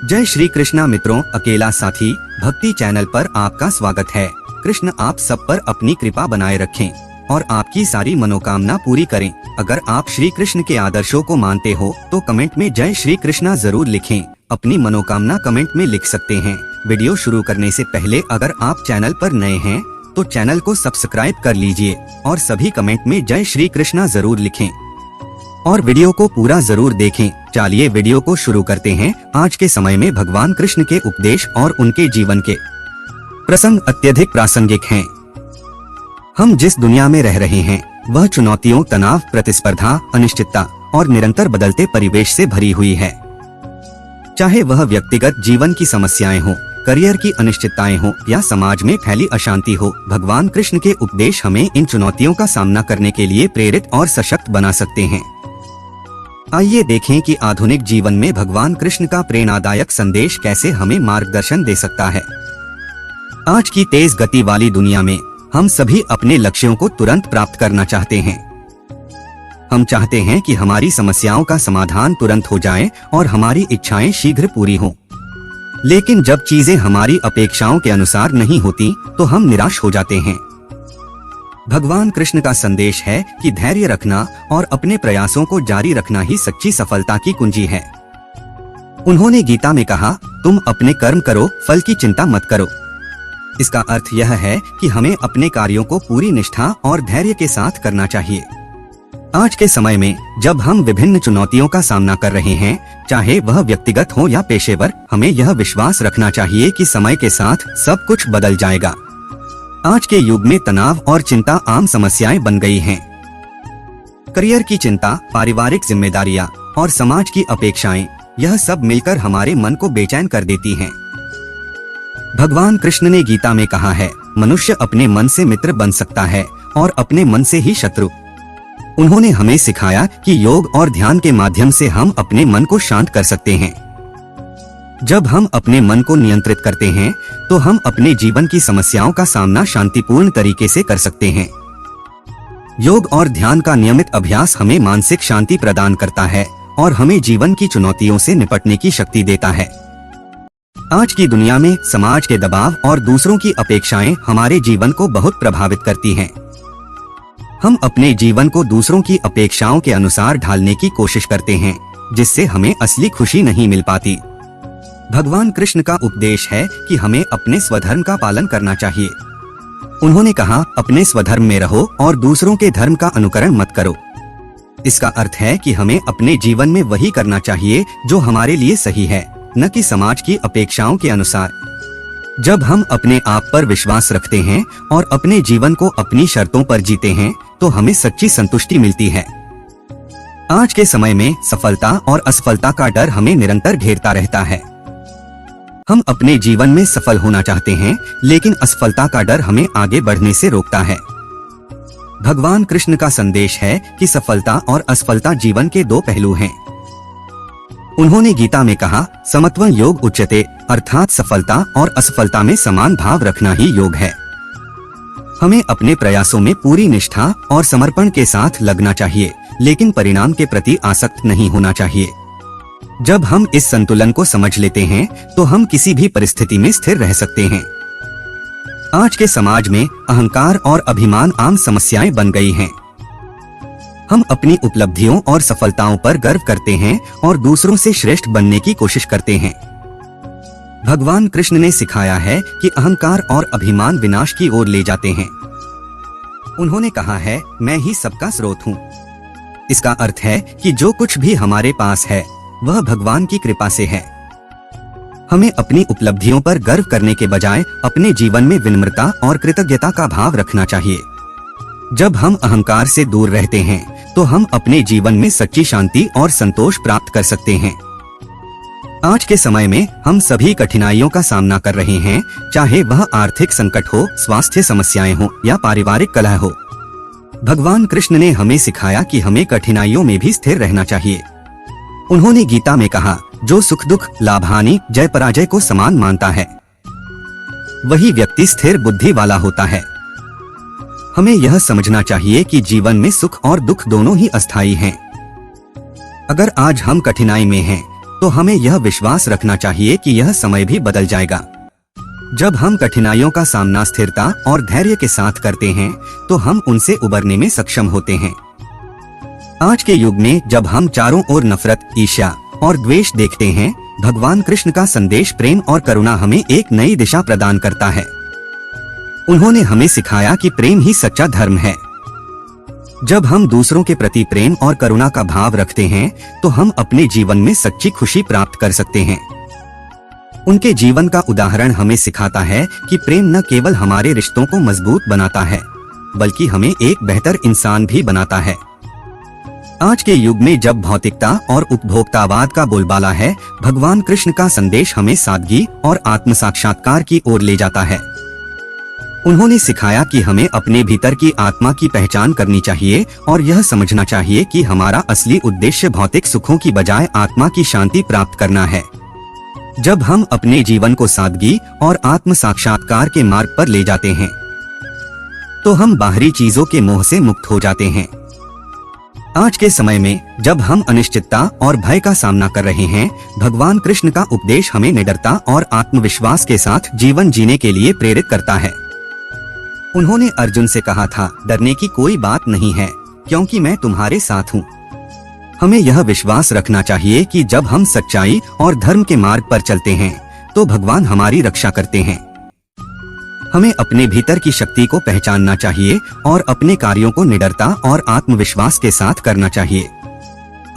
जय श्री कृष्णा मित्रों, अकेला साथी भक्ति चैनल पर आपका स्वागत है। कृष्ण आप सब पर अपनी कृपा बनाए रखें और आपकी सारी मनोकामना पूरी करें। अगर आप श्री कृष्ण के आदर्शों को मानते हो तो कमेंट में जय श्री कृष्णा जरूर लिखें। अपनी मनोकामना कमेंट में लिख सकते हैं। वीडियो शुरू करने से पहले अगर आप चैनल पर नए हैं तो चैनल को सब्सक्राइब कर लीजिए और सभी कमेंट में जय श्री कृष्णा जरूर लिखें और वीडियो को पूरा जरूर देखें। चलिए वीडियो को शुरू करते हैं। आज के समय में भगवान कृष्ण के उपदेश और उनके जीवन के प्रसंग अत्यधिक प्रासंगिक हैं। हम जिस दुनिया में रह रहे हैं वह चुनौतियों, तनाव, प्रतिस्पर्धा, अनिश्चितता और निरंतर बदलते परिवेश से भरी हुई है। चाहे वह व्यक्तिगत जीवन की समस्याएं हो, करियर की अनिश्चितताएं हो या समाज में फैली अशांति हो, भगवान कृष्ण के उपदेश हमें इन चुनौतियों का सामना करने के लिए प्रेरित और सशक्त बना सकते हैं। आइए देखें कि आधुनिक जीवन में भगवान कृष्ण का प्रेरणादायक संदेश कैसे हमें मार्गदर्शन दे सकता है। आज की तेज गति वाली दुनिया में हम सभी अपने लक्ष्यों को तुरंत प्राप्त करना चाहते हैं। हम चाहते हैं कि हमारी समस्याओं का समाधान तुरंत हो जाए और हमारी इच्छाएं शीघ्र पूरी हों। लेकिन जब चीजें हमारी अपेक्षाओं के अनुसार नहीं होती तो हम निराश हो जाते हैं। भगवान कृष्ण का संदेश है कि धैर्य रखना और अपने प्रयासों को जारी रखना ही सच्ची सफलता की कुंजी है। उन्होंने गीता में कहा, तुम अपने कर्म करो, फल की चिंता मत करो। इसका अर्थ यह है कि हमें अपने कार्यों को पूरी निष्ठा और धैर्य के साथ करना चाहिए। आज के समय में जब हम विभिन्न चुनौतियों का सामना कर रहे हैं, चाहे वह व्यक्तिगत हो या पेशेवर, हमें यह विश्वास रखना चाहिए कि समय के साथ सब कुछ बदल जाएगा। आज के युग में तनाव और चिंता आम समस्याएं बन गई हैं। करियर की चिंता, पारिवारिक जिम्मेदारियां और समाज की अपेक्षाएं, यह सब मिलकर हमारे मन को बेचैन कर देती हैं। भगवान कृष्ण ने गीता में कहा है, मनुष्य अपने मन से मित्र बन सकता है और अपने मन से ही शत्रु। उन्होंने हमें सिखाया कि योग और ध्यान के माध्यम से हम अपने मन को शांत कर सकते हैं। जब हम अपने मन को नियंत्रित करते हैं तो हम अपने जीवन की समस्याओं का सामना शांतिपूर्ण तरीके से कर सकते हैं। योग और ध्यान का नियमित अभ्यास हमें मानसिक शांति प्रदान करता है और हमें जीवन की चुनौतियों से निपटने की शक्ति देता है। आज की दुनिया में समाज के दबाव और दूसरों की अपेक्षाएं हमारे जीवन को बहुत प्रभावित करती हैं। हम अपने जीवन को दूसरों की अपेक्षाओं के अनुसार ढालने की कोशिश करते हैं, जिससे हमें असली खुशी नहीं मिल पाती। भगवान कृष्ण का उपदेश है कि हमें अपने स्वधर्म का पालन करना चाहिए। उन्होंने कहा, अपने स्वधर्म में रहो और दूसरों के धर्म का अनुकरण मत करो। इसका अर्थ है कि हमें अपने जीवन में वही करना चाहिए जो हमारे लिए सही है, न कि समाज की अपेक्षाओं के अनुसार। जब हम अपने आप पर विश्वास रखते हैं और अपने जीवन को अपनी शर्तों पर जीते हैं तो हमें सच्ची संतुष्टि मिलती है। आज के समय में सफलता और असफलता का डर हमें निरंतर घेरता रहता है। हम अपने जीवन में सफल होना चाहते हैं, लेकिन असफलता का डर हमें आगे बढ़ने से रोकता है। भगवान कृष्ण का संदेश है कि सफलता और असफलता जीवन के दो पहलू हैं। उन्होंने गीता में कहा, समत्वं योग उच्यते, अर्थात सफलता और असफलता में समान भाव रखना ही योग है। हमें अपने प्रयासों में पूरी निष्ठा और समर्पण के साथ लगना चाहिए, लेकिन परिणाम के प्रति आसक्त नहीं होना चाहिए। जब हम इस संतुलन को समझ लेते हैं तो हम किसी भी परिस्थिति में स्थिर रह सकते हैं। आज के समाज में अहंकार और अभिमान आम समस्याएं बन गई हैं। हम अपनी उपलब्धियों और सफलताओं पर गर्व करते हैं और दूसरों से श्रेष्ठ बनने की कोशिश करते हैं। भगवान कृष्ण ने सिखाया है कि अहंकार और अभिमान विनाश की ओर ले जाते हैं। उन्होंने कहा है, मैं ही सबका स्रोत हूँ। इसका अर्थ है कि जो कुछ भी हमारे पास है वह भगवान की कृपा से है। हमें अपनी उपलब्धियों पर गर्व करने के बजाय अपने जीवन में विनम्रता और कृतज्ञता का भाव रखना चाहिए। जब हम अहंकार से दूर रहते हैं तो हम अपने जीवन में सच्ची शांति और संतोष प्राप्त कर सकते हैं। आज के समय में हम सभी कठिनाइयों का सामना कर रहे हैं, चाहे वह आर्थिक संकट हो, स्वास्थ्य समस्याएं हो या पारिवारिक कलह हो। भगवान कृष्ण ने हमें सिखाया कि हमें कठिनाइयों में भी स्थिर रहना चाहिए। उन्होंने गीता में कहा, जो सुख दुख, लाभ हानि, जय पराजय को समान मानता है वही व्यक्ति स्थिर बुद्धि वाला होता है। हमें यह समझना चाहिए कि जीवन में सुख और दुख दोनों ही अस्थायी हैं। अगर आज हम कठिनाई में हैं तो हमें यह विश्वास रखना चाहिए कि यह समय भी बदल जाएगा। जब हम कठिनाइयों का सामना स्थिरता और धैर्य के साथ करते हैं तो हम उनसे उबरने में सक्षम होते हैं। आज के युग में जब हम चारों ओर नफरत, ईर्ष्या और द्वेष देखते हैं, भगवान कृष्ण का संदेश प्रेम और करुणा हमें एक नई दिशा प्रदान करता है। उन्होंने हमें सिखाया कि प्रेम ही सच्चा धर्म है। जब हम दूसरों के प्रति प्रेम और करुणा का भाव रखते हैं तो हम अपने जीवन में सच्ची खुशी प्राप्त कर सकते हैं। उनके जीवन का उदाहरण हमें सिखाता है कि प्रेम न केवल हमारे रिश्तों को मजबूत बनाता है बल्कि हमें एक बेहतर इंसान भी बनाता है। आज के युग में जब भौतिकता और उपभोक्तावाद का बोलबाला है, भगवान कृष्ण का संदेश हमें सादगी और आत्म साक्षात्कार की ओर ले जाता है। उन्होंने सिखाया कि हमें अपने भीतर की आत्मा की पहचान करनी चाहिए और यह समझना चाहिए कि हमारा असली उद्देश्य भौतिक सुखों की बजाय आत्मा की शांति प्राप्त करना है। जब हम अपने जीवन को सादगी और आत्म साक्षात्कार के मार्ग पर ले जाते हैं तो हम बाहरी चीजों के मोह से मुक्त हो जाते हैं। आज के समय में जब हम अनिश्चितता और भय का सामना कर रहे हैं, भगवान कृष्ण का उपदेश हमें निडरता और आत्मविश्वास के साथ जीवन जीने के लिए प्रेरित करता है। उन्होंने अर्जुन से कहा था, डरने की कोई बात नहीं है क्योंकि मैं तुम्हारे साथ हूँ। हमें यह विश्वास रखना चाहिए कि जब हम सच्चाई और धर्म के मार्ग पर चलते हैं तो भगवान हमारी रक्षा करते हैं। हमें अपने भीतर की शक्ति को पहचानना चाहिए और अपने कार्यों को निडरता और आत्मविश्वास के साथ करना चाहिए।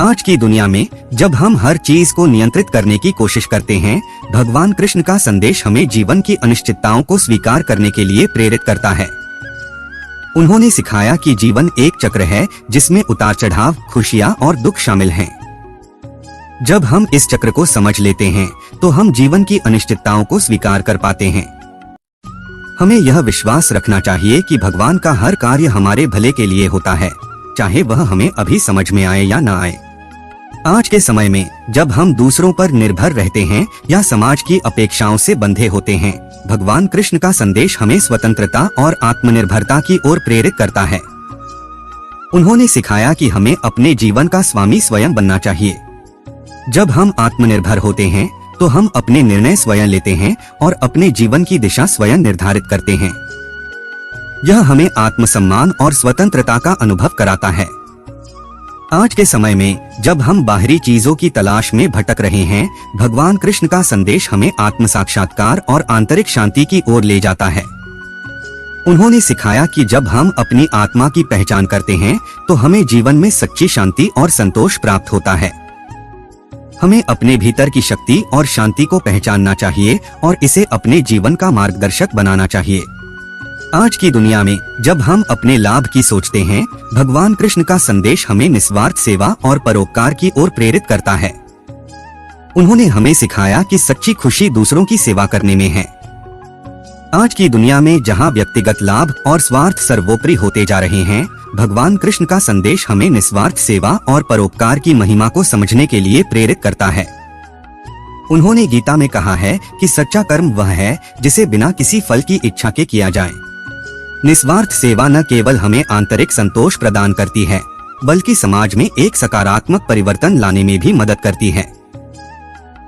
आज की दुनिया में जब हम हर चीज को नियंत्रित करने की कोशिश करते हैं, भगवान कृष्ण का संदेश हमें जीवन की अनिश्चितताओं को स्वीकार करने के लिए प्रेरित करता है। उन्होंने सिखाया कि जीवन एक चक्र है जिसमें उतार चढ़ाव, खुशियां और दुख शामिल हैं। जब हम इस चक्र को समझ लेते हैं तो हम जीवन की अनिश्चितताओं को स्वीकार कर पाते हैं। हमें यह विश्वास रखना चाहिए कि भगवान का हर कार्य हमारे भले के लिए होता है, चाहे वह हमें अभी समझ में आए या ना आए। आज के समय में जब हम दूसरों पर निर्भर रहते हैं या समाज की अपेक्षाओं से बंधे होते हैं, भगवान कृष्ण का संदेश हमें स्वतंत्रता और आत्मनिर्भरता की ओर प्रेरित करता है। उन्होंने सिखाया कि हमें अपने जीवन का स्वामी स्वयं बनना चाहिए। जब हम आत्मनिर्भर होते हैं तो हम अपने निर्णय स्वयं लेते हैं और अपने जीवन की दिशा स्वयं निर्धारित करते हैं। यह हमें आत्मसम्मान और स्वतंत्रता का अनुभव कराता है। आज के समय में जब हम बाहरी चीजों की तलाश में भटक रहे हैं, भगवान कृष्ण का संदेश हमें आत्म साक्षात्कार और आंतरिक शांति की ओर ले जाता है। उन्होंने सिखाया कि जब हम अपनी आत्मा की पहचान करते हैं तो हमें जीवन में सच्ची शांति और संतोष प्राप्त होता है। हमें अपने भीतर की शक्ति और शांति को पहचानना चाहिए और इसे अपने जीवन का मार्गदर्शक बनाना चाहिए। आज की दुनिया में जब हम अपने लाभ की सोचते हैं, भगवान कृष्ण का संदेश हमें निस्वार्थ सेवा और परोपकार की ओर प्रेरित करता है। उन्होंने हमें सिखाया कि सच्ची खुशी दूसरों की सेवा करने में है। आज की दुनिया में जहां व्यक्तिगत लाभ और स्वार्थ सर्वोपरि होते जा रहे हैं, भगवान कृष्ण का संदेश हमें निस्वार्थ सेवा और परोपकार की महिमा को समझने के लिए प्रेरित करता है। उन्होंने गीता में कहा है कि सच्चा कर्म वह है जिसे बिना किसी फल की इच्छा के किया जाए। निस्वार्थ सेवा न केवल हमें आंतरिक संतोष प्रदान करती है बल्कि समाज में एक सकारात्मक परिवर्तन लाने में भी मदद करती है।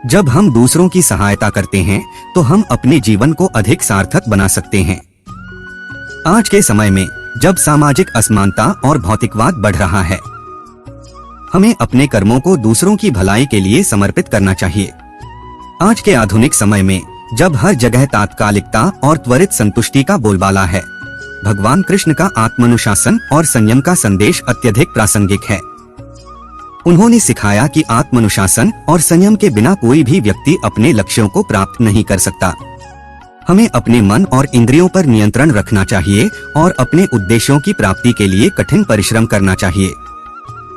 जब हम दूसरों की सहायता करते हैं तो हम अपने जीवन को अधिक सार्थक बना सकते हैं। आज के समय में जब सामाजिक असमानता और भौतिकवाद बढ़ रहा है, हमें अपने कर्मों को दूसरों की भलाई के लिए समर्पित करना चाहिए। आज के आधुनिक समय में जब हर जगह तात्कालिकता और त्वरित संतुष्टि का बोलबाला है, भगवान कृष्ण का आत्मानुशासन और संयम का संदेश अत्यधिक प्रासंगिक है। उन्होंने सिखाया कि आत्मानुशासन और संयम के बिना कोई भी व्यक्ति अपने लक्ष्यों को प्राप्त नहीं कर सकता। हमें अपने मन और इंद्रियों पर नियंत्रण रखना चाहिए और अपने उद्देश्यों की प्राप्ति के लिए कठिन परिश्रम करना चाहिए।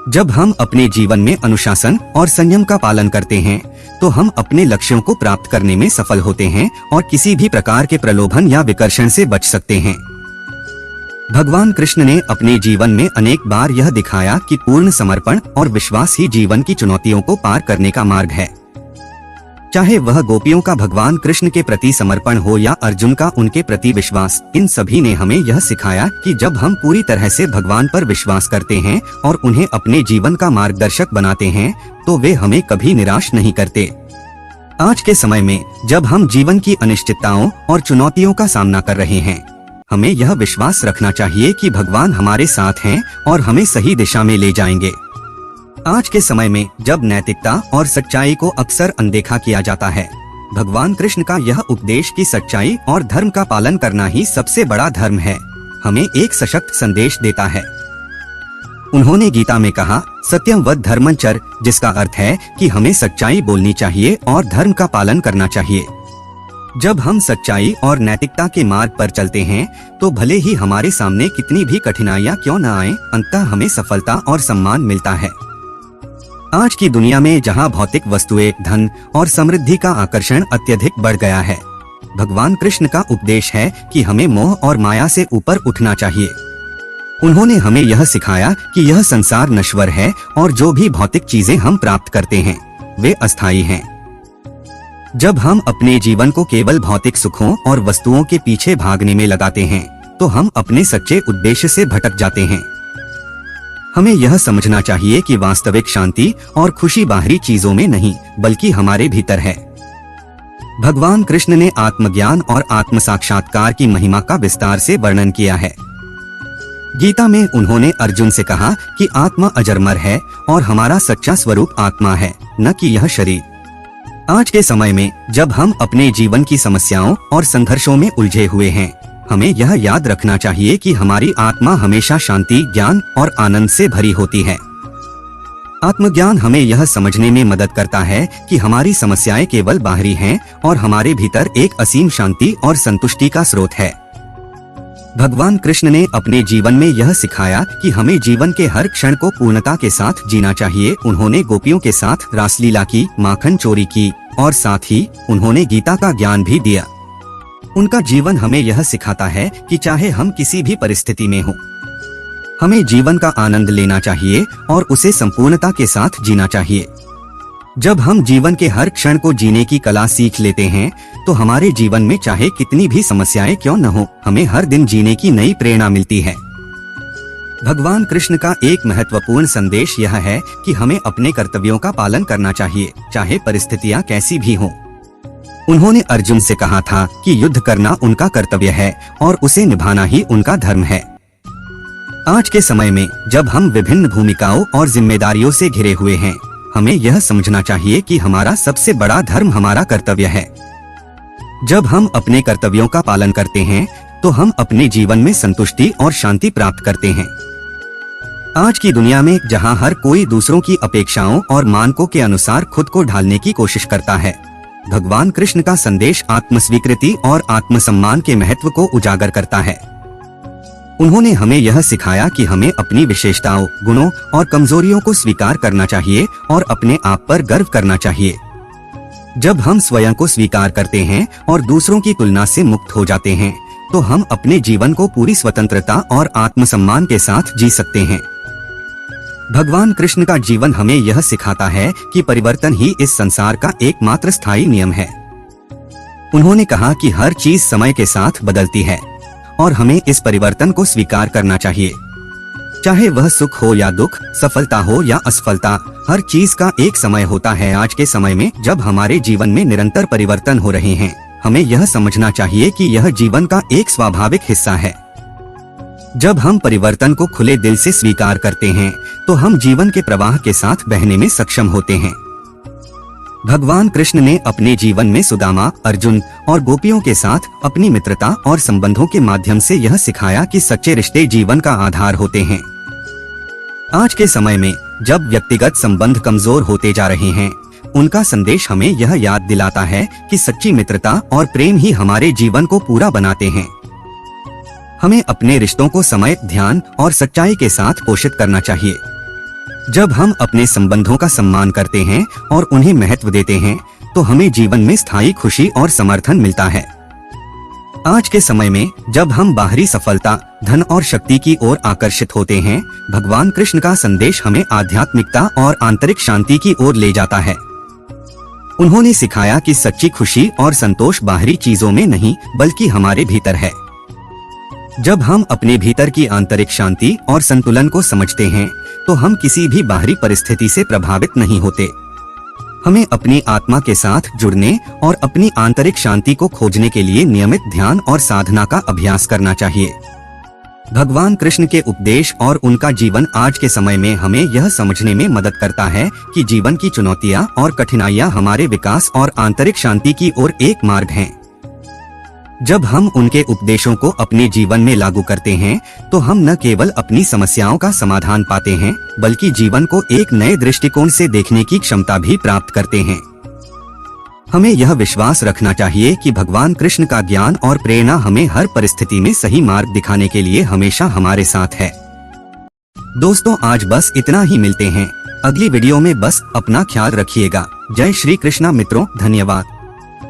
जब हम अपने जीवन में अनुशासन और संयम का पालन करते हैं तो हम अपने लक्ष्यों को प्राप्त करने में सफल होते हैं और किसी भी प्रकार के प्रलोभन या विकर्षण से बच सकते हैं। भगवान कृष्ण ने अपने जीवन में अनेक बार यह दिखाया कि पूर्ण समर्पण और विश्वास ही जीवन की चुनौतियों को पार करने का मार्ग है। चाहे वह गोपियों का भगवान कृष्ण के प्रति समर्पण हो या अर्जुन का उनके प्रति विश्वास, इन सभी ने हमें यह सिखाया कि जब हम पूरी तरह से भगवान पर विश्वास करते हैं और उन्हें अपने जीवन का मार्गदर्शक बनाते हैं तो वे हमें कभी निराश नहीं करते। आज के समय में जब हम जीवन की अनिश्चितताओं और चुनौतियों का सामना कर रहे हैं, हमें यह विश्वास रखना चाहिए कि भगवान हमारे साथ हैं और हमें सही दिशा में ले जाएंगे। आज के समय में जब नैतिकता और सच्चाई को अक्सर अनदेखा किया जाता है, भगवान कृष्ण का यह उपदेश कि सच्चाई और धर्म का पालन करना ही सबसे बड़ा धर्म है, हमें एक सशक्त संदेश देता है। उन्होंने गीता में कहा, सत्यम वद धर्मचर, जिसका अर्थ है कि हमें सच्चाई बोलनी चाहिए और धर्म का पालन करना चाहिए। जब हम सच्चाई और नैतिकता के मार्ग पर चलते हैं तो भले ही हमारे सामने कितनी भी कठिनाइयां क्यों न आए, अंततः हमें सफलता और सम्मान मिलता है। आज की दुनिया में जहां भौतिक वस्तुएं, धन और समृद्धि का आकर्षण अत्यधिक बढ़ गया है, भगवान कृष्ण का उपदेश है कि हमें मोह और माया से ऊपर उठना चाहिए। उन्होंने हमें यह सिखाया कि यह संसार नश्वर है और जो भी भौतिक चीजें हम प्राप्त करते हैं वे अस्थायी हैं। जब हम अपने जीवन को केवल भौतिक सुखों और वस्तुओं के पीछे भागने में लगाते हैं तो हम अपने सच्चे उद्देश्य से भटक जाते हैं। हमें यह समझना चाहिए कि वास्तविक शांति और खुशी बाहरी चीजों में नहीं बल्कि हमारे भीतर है। भगवान कृष्ण ने आत्मज्ञान और आत्म साक्षात्कार की महिमा का विस्तार से वर्णन किया है। गीता में उन्होंने अर्जुन से कहा कि आत्मा अजरमर है और हमारा सच्चा स्वरूप आत्मा है, न कि यह शरीर। आज के समय में जब हम अपने जीवन की समस्याओं और संघर्षों में उलझे हुए हैं, हमें यह याद रखना चाहिए कि हमारी आत्मा हमेशा शांति, ज्ञान और आनंद से भरी होती है। आत्मज्ञान हमें यह समझने में मदद करता है कि हमारी समस्याएं केवल बाहरी हैं और हमारे भीतर एक असीम शांति और संतुष्टि का स्रोत है। भगवान कृष्ण ने अपने जीवन में यह सिखाया कि हमें जीवन के हर क्षण को पूर्णता के साथ जीना चाहिए। उन्होंने गोपियों के साथ रासलीला की, माखन चोरी की और साथ ही उन्होंने गीता का ज्ञान भी दिया। उनका जीवन हमें यह सिखाता है कि चाहे हम किसी भी परिस्थिति में हों, हमें जीवन का आनंद लेना चाहिए और उसे संपूर्णता के साथ जीना चाहिए। जब हम जीवन के हर क्षण को जीने की कला सीख लेते हैं तो हमारे जीवन में चाहे कितनी भी समस्याएं क्यों न हो, हमें हर दिन जीने की नई प्रेरणा मिलती है। भगवान कृष्ण का एक महत्वपूर्ण संदेश यह है कि हमें अपने कर्तव्यों का पालन करना चाहिए, चाहे परिस्थितियां कैसी भी हों। उन्होंने अर्जुन से कहा था कि युद्ध करना उनका कर्तव्य है और उसे निभाना ही उनका धर्म है। आज के समय में जब हम विभिन्न भूमिकाओं और जिम्मेदारियों से घिरे हुए हैं, हमें यह समझना चाहिए कि हमारा सबसे बड़ा धर्म हमारा कर्तव्य है। जब हम अपने कर्तव्यों का पालन करते हैं तो हम अपने जीवन में संतुष्टि और शांति प्राप्त करते हैं। आज की दुनिया में जहां हर कोई दूसरों की अपेक्षाओं और मानकों के अनुसार खुद को ढालने की कोशिश करता है, भगवान कृष्ण का संदेश आत्मस्वीकृति और आत्मसम्मान के महत्व को उजागर करता है। उन्होंने हमें यह सिखाया कि हमें अपनी विशेषताओं, गुणों और कमजोरियों को स्वीकार करना चाहिए और अपने आप पर गर्व करना चाहिए। जब हम स्वयं को स्वीकार करते हैं और दूसरों की तुलना से मुक्त हो जाते हैं तो हम अपने जीवन को पूरी स्वतंत्रता और आत्मसम्मान के साथ जी सकते हैं। भगवान कृष्ण का जीवन हमें यह सिखाता है कि परिवर्तन ही इस संसार का एकमात्र स्थायी नियम है। उन्होंने कहा कि हर चीज समय के साथ बदलती है और हमें इस परिवर्तन को स्वीकार करना चाहिए। चाहे वह सुख हो या दुख, सफलता हो या असफलता, हर चीज का एक समय होता है। आज के समय में जब हमारे जीवन में निरंतर परिवर्तन हो रहे हैं, हमें यह समझना चाहिए कि यह जीवन का एक स्वाभाविक हिस्सा है। जब हम परिवर्तन को खुले दिल से स्वीकार करते हैं तो हम जीवन के प्रवाह के साथ बहने में सक्षम होते हैं। भगवान कृष्ण ने अपने जीवन में सुदामा, अर्जुन और गोपियों के साथ अपनी मित्रता और संबंधों के माध्यम से यह सिखाया कि सच्चे रिश्ते जीवन का आधार होते हैं। आज के समय में जब व्यक्तिगत संबंध कमजोर होते जा रहे हैं, उनका संदेश हमें यह याद दिलाता है कि सच्ची मित्रता और प्रेम ही हमारे जीवन को पूरा बनाते हैं। हमें अपने रिश्तों को समय, ध्यान और सच्चाई के साथ पोषित करना चाहिए। जब हम अपने संबंधों का सम्मान करते हैं और उन्हें महत्व देते हैं तो हमें जीवन में स्थायी खुशी और समर्थन मिलता है। आज के समय में जब हम बाहरी सफलता, धन और शक्ति की ओर आकर्षित होते हैं, भगवान कृष्ण का संदेश हमें आध्यात्मिकता और आंतरिक शांति की ओर ले जाता है। उन्होंने सिखाया कि सच्ची खुशी और संतोष बाहरी चीजों में नहीं बल्कि हमारे भीतर है। जब हम अपने भीतर की आंतरिक शांति और संतुलन को समझते हैं तो हम किसी भी बाहरी परिस्थिति से प्रभावित नहीं होते। हमें अपनी आत्मा के साथ जुड़ने और अपनी आंतरिक शांति को खोजने के लिए नियमित ध्यान और साधना का अभ्यास करना चाहिए। भगवान कृष्ण के उपदेश और उनका जीवन आज के समय में हमें यह समझने में मदद करता है कि जीवन की चुनौतियां और कठिनाइयां हमारे विकास और आंतरिक शांति की ओर एक मार्ग हैं। जब हम उनके उपदेशों को अपने जीवन में लागू करते हैं तो हम न केवल अपनी समस्याओं का समाधान पाते हैं बल्कि जीवन को एक नए दृष्टिकोण से देखने की क्षमता भी प्राप्त करते हैं। हमें यह विश्वास रखना चाहिए कि भगवान कृष्ण का ज्ञान और प्रेरणा हमें हर परिस्थिति में सही मार्ग दिखाने के लिए हमेशा हमारे साथ है। दोस्तों, आज बस इतना ही, मिलते हैं अगली वीडियो में। बस अपना ख्याल रखिएगा। जय श्री कृष्णा मित्रों, धन्यवाद।